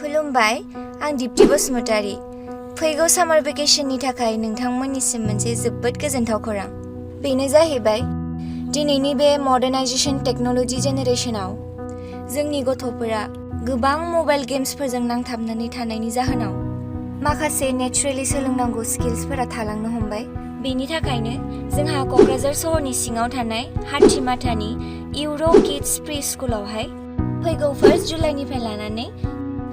खुलुमबाय आं दिप्ति बसुमतारी फैगौ सामार भेकेशननि थाखाय नोंथांमोननिसिम मोनसे जोबोद गोजोनथाव खौरां बेनो जाहैबाय दिनैनि बे मडार्नाइजेशन टेक्नोलॉजी जेनेरेशनाव जोंनि गथ'फोरा गोबां मबाइल गेम्सफोरजों नांथाबनानै थानायनि जाहोनाव माखासे नेचुरेलि सोलोंनांगौ स्किल्सफोरा थालांनो हमबाय बेनि थाखायनो जोंहा क'क्राझार सहरनि सिङाव थानाय हाथिमाटानि इउर' किड्स प्रि स्कुलावहाय फैगौ 1 जुलाइनिफ्राय लानानै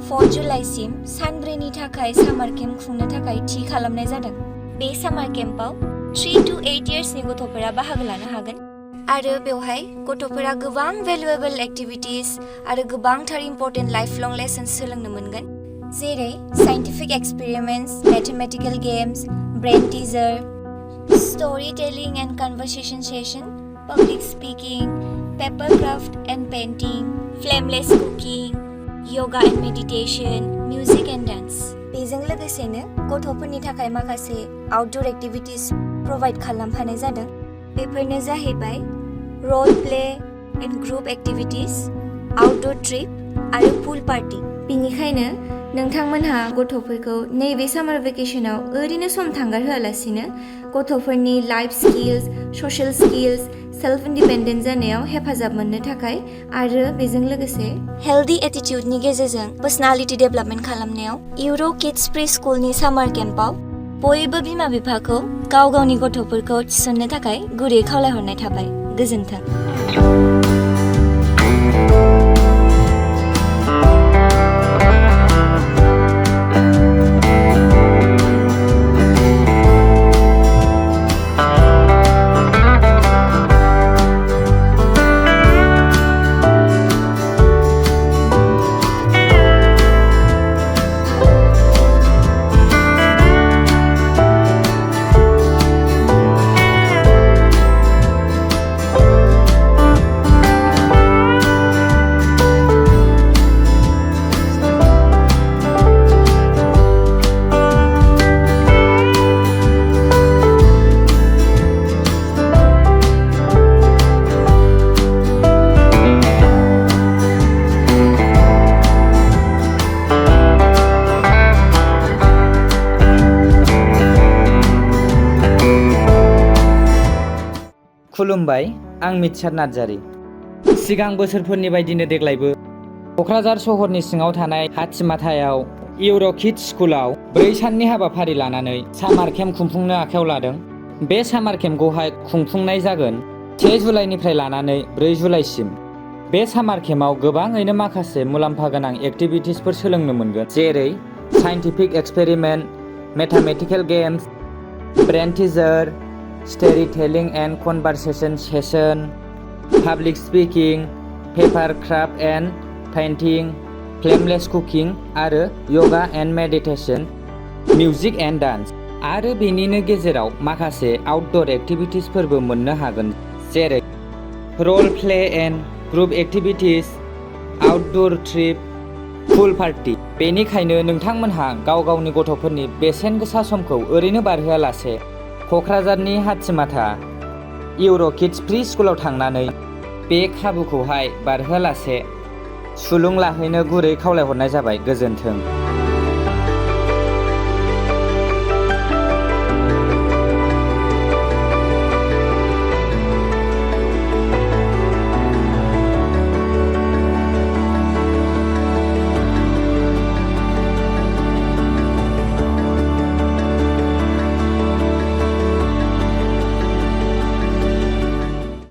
4 जुलाइसिम सानब्रैनि थाखाय सामार केम्प खुंनो थाखाय थि खालामनाय जादों बे सामार केम्पआव 3 to 8 इयार्सनि गथ'फोरा बाहागो लानो हागोन आरो बेवहाय गथ'फोरा गोबां भेलुएबल एक्टिभिटिज आरो गोबांथार इम्परटेन्ट लाइफ लं लेसन्स सोलोंनो मोनगोन जेरै scientific experiments mathematical games brain teaser story telling and conversation session public speaking paper craft and painting flameless cooking yoga and meditation music and dance बेजों लोगोसेनो गथ'फोरनि थाखाय माखासे आउटडोर एक्टिभिटिज प्रोवाइड खालामफानाय जादों बेफोरनो जाहैबाय role play and group activities outdoor trip आरो pool party बेनिखायनो नोंथांमोनहा गथ'फोरखौ नैबे सामार भेकेशनाव ओरैनो सम थांगारहोआलासिनो गथ'फोरनि life skills social skills self independent जानायाव हेफाजाब मोननो थाखाय आरो बेजों लोगोसे हेल्दी एटिट्युडनि गेजेरजों पर्सनालिटी डेभेलपमेन्ट खालामनायाव इउर' किड्स प्रि स्कुलनि सामार केम्पआव बयबो बिमा बिफाखौ गाव गावनि गथ'फोरखौ थिसननो थाखाय गुरै खावलायहरनाय थाबाय गोजोन्थों खुलुमबाय आं मिथिसार नार्जारी सिगां बोसोरफोरनि बायदिनो देग्लायबो क'क्राझार सहरनि सिङाव थानाय हाथिमाटायाव इउर' किड्स स्कुलाव 4 साननि हाबाफारि लानानै सामार केम्प खुंफुंनो आखायाव लादों बे सामार केम्पखौहाय खुंफुंनाय जागोन 1 जुलाइनिफ्राय लानानै 4 जुलाइसिम बे सामार केम्पआव गोबाङैनो माखासे मुलाम्फा गोनां एक्टिभिटिसफोर सोलोंनो मोनगोन जेरै scientific experiment mathematical games brain teaser story telling and conversation session public speaking paper craft and painting flameless cooking आरो yoga and meditation music and dance आरो बेनिनो गेजेराव माखासे आउटडोर एक्टिभिटिसफोरबो मोननो हागोन जेरै role play and group activities outdoor trip pool party बेनिखायनो नोंथांमोनहा गाव गावनि गथ'फोरनि बेसेन गोसा समखौ ओरैनो बारहोआलासे क'क्राझारनि हाथिमाटा इउर' किड्स प्रि स्कुलाव थांनानै बे खाबुखौहाय बारहोआलासे सुलुं लाहैनो गुरै खावलायहरनाय जाबाय गोजोन्थों।